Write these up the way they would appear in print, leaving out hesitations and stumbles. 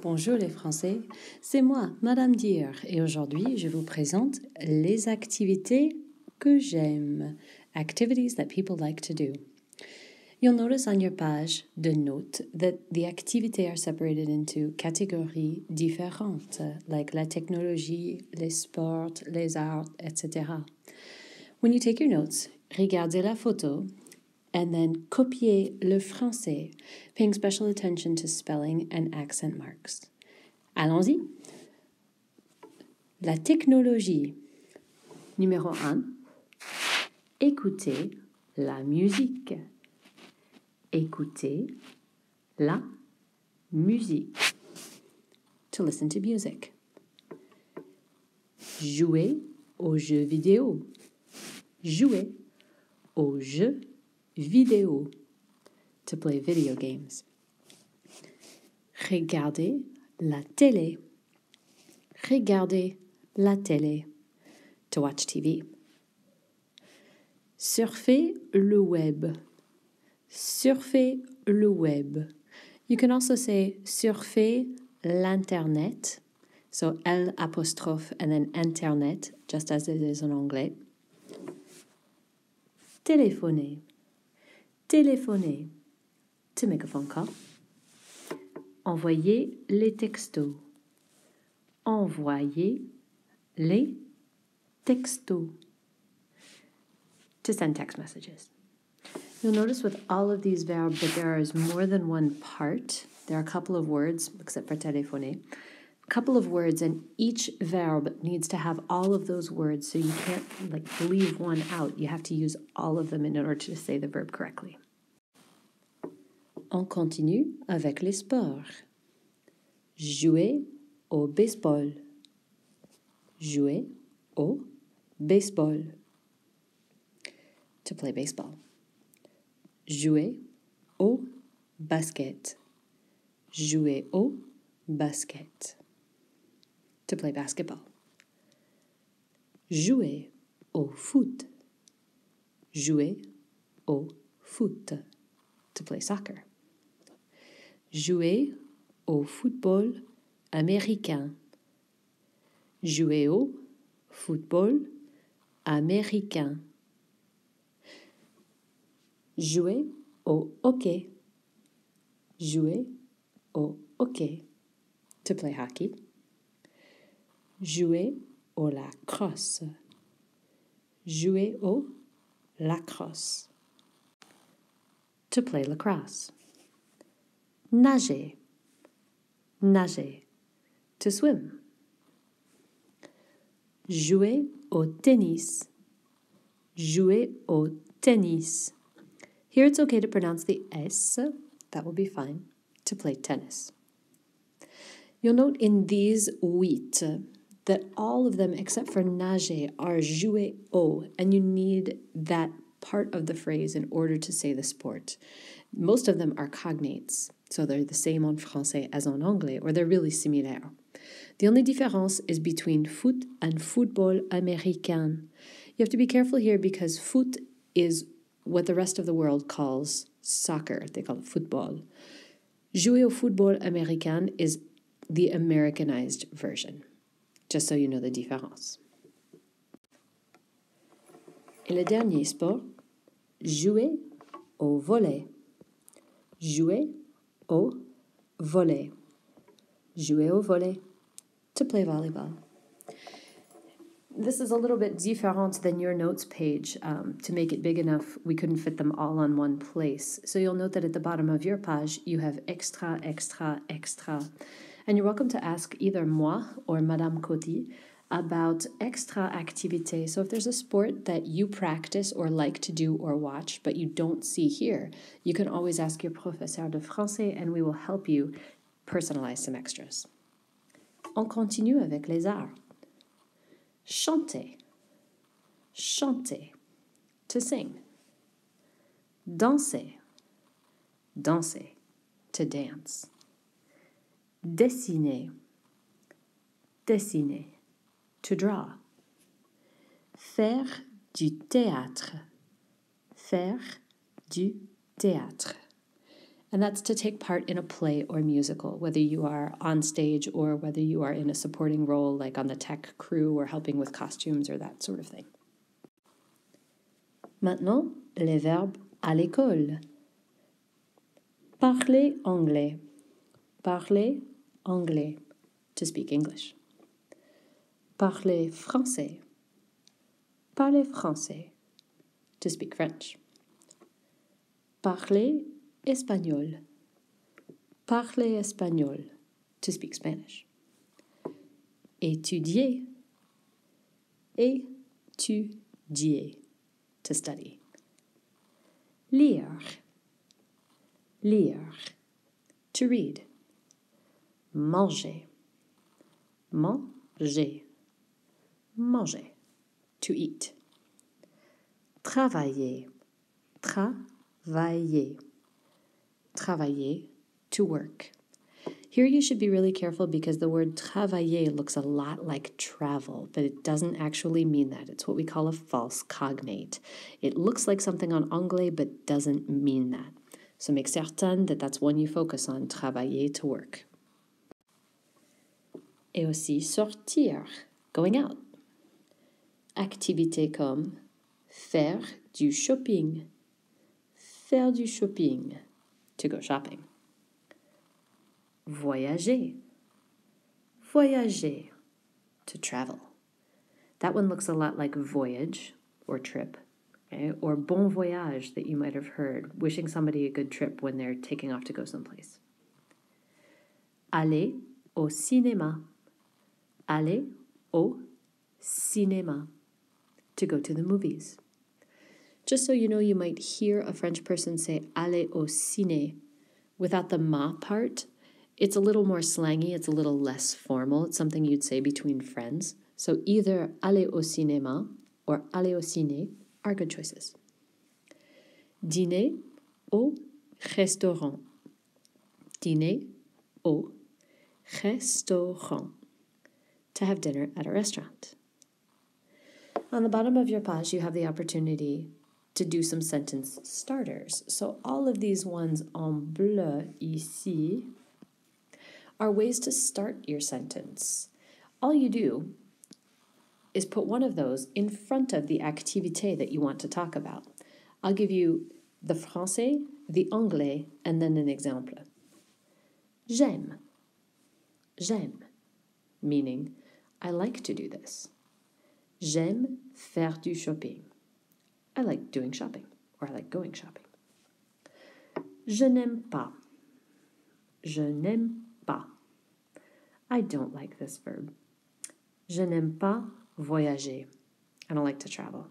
Bonjour les Français, c'est moi, Madame Dier, et aujourd'hui je vous présente les activités que j'aime, activities that people like to do. You'll notice on your page de notes that the activités are separated into catégories différentes, like la technologie, les sports, les arts, etc. When you take your notes, regardez la photo, and then copier le français, paying special attention to spelling and accent marks. Allons-y. La technologie. Numéro 1. Écoutez la musique. Écoutez la musique. To listen to music. Jouer aux jeux vidéo. Jouer aux jeux vidéo. To play video games. Regardez la télé. Regardez la télé. To watch TV. Surfer le web. Surfer le web. You can also say surfer l'internet. So L apostrophe and then internet, just as it is in anglais. Téléphoner. Téléphoner. To make a phone call. Envoyer les textos. Envoyer les textos. To send text messages. You'll notice with all of these verbs that there is more than one part. There are a couple of words, except for téléphoner. A couple of words, and each verb needs to have all of those words, so you can't leave one out. You have to use all of them in order to say the verb correctly. On continue avec les sports. Jouer au baseball. Jouer au baseball. To play baseball. Jouer au basket. Jouer au basket. To play basketball. Jouer au foot. Jouer au foot. To play soccer. Jouer au football américain. Jouer au football américain. Jouer au hockey. Jouer au hockey. To play hockey. Jouer au lacrosse. Jouer au lacrosse. To play lacrosse. Nager. Nager. To swim. Jouer au tennis. Jouer au tennis. Here it's okay to pronounce the S. That will be fine. To play tennis. You'll note in these 8 that all of them except for nager are jouer au, and you need that part of the phrase in order to say the sport. Most of them are cognates, so they're the same en français as en anglais, or they're really similar. The only difference is between foot and football américain. You have to be careful here because foot is what the rest of the world calls soccer. They call it football. Jouer au football américain is the Americanized version, just so you know the différence. Et le dernier sport, jouer au volley. Jouer au volley. Jouer au volley. To play volleyball. This is a little bit différent than your notes page. To make it big enough, we couldn't fit them all on one place. So you'll note that at the bottom of your page, you have extra, extra, extra. And you're welcome to ask either moi or Madame Coty about extra activités. So if there's a sport that you practice or like to do or watch, but you don't see here, you can always ask your professeur de français and we will help you personalize some extras. On continue avec les arts. Chanter. Chanter. To sing. Danser. Danser. To dance. Dessiner. Dessiner. To draw. Faire du théâtre. Faire du théâtre. And that's to take part in a play or musical, whether you are on stage or whether you are in a supporting role like on the tech crew or helping with costumes or that sort of thing. Maintenant, les verbes à l'école. Parler anglais. Parler anglais, to speak English. Parler français. Parler français, to speak French. Parler espagnol. Parler espagnol, to speak Spanish. Étudier. Étudier, to study. Lire. Lire, to read. Manger. Manger. Manger, to eat. Travailler. Travailler. Travailler, to work. Here you should be really careful because the word travailler looks a lot like travel, but it doesn't actually mean that. It's what we call a false cognate. It looks like something on anglais, but doesn't mean that. So make certain that that's one you focus on, travailler, to work. Et aussi sortir, going out. Activités comme faire du shopping. Faire du shopping, to go shopping. Voyager. Voyager, to travel. That one looks a lot like voyage or trip, okay? Or bon voyage that you might have heard, wishing somebody a good trip when they're taking off to go someplace. Aller au cinéma. Aller au cinéma, to go to the movies. Just so you know, you might hear a French person say aller au ciné without the ma part. It's a little more slangy, it's a little less formal. It's something you'd say between friends. So either aller au cinéma or aller au ciné are good choices. Dîner au restaurant. Dîner au restaurant, to have dinner at a restaurant. On the bottom of your page, you have the opportunity to do some sentence starters. So all of these ones en bleu ici are ways to start your sentence. All you do is put one of those in front of the activité that you want to talk about. I'll give you the français, the anglais, and then an exemple. J'aime. J'aime, meaning I like to do this. J'aime faire du shopping. I like doing shopping, or I like going shopping. Je n'aime pas. Je n'aime pas. I don't like this verb. Je n'aime pas voyager. I don't like to travel.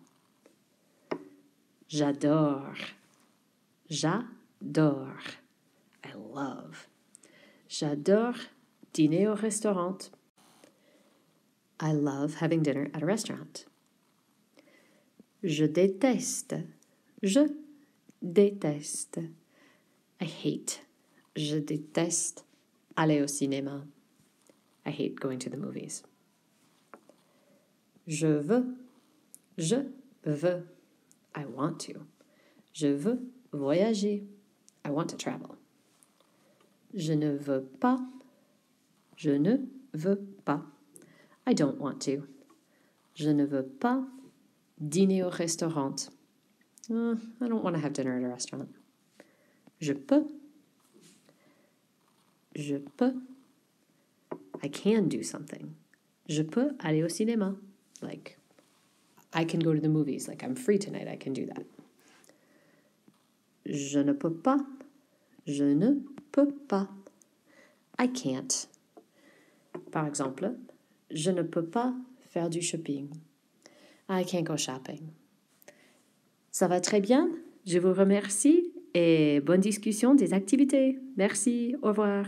J'adore. J'adore. I love. J'adore dîner au restaurant. I love having dinner at a restaurant. Je déteste. Je déteste. I hate. Je déteste aller au cinéma. I hate going to the movies. Je veux. Je veux. I want to. Je veux voyager. I want to travel. Je ne veux pas. Je ne veux pas. I don't want to. Je ne veux pas dîner au restaurant. I don't want to have dinner at a restaurant. Je peux. Je peux. I can do something. Je peux aller au cinéma. Like, I can go to the movies. Like, I'm free tonight. I can do that. Je ne peux pas. Je ne peux pas. I can't. Par exemple, je ne peux pas faire du shopping. I can't go shopping. Ça va très bien. Je vous remercie et bonne discussion des activités. Merci. Au revoir.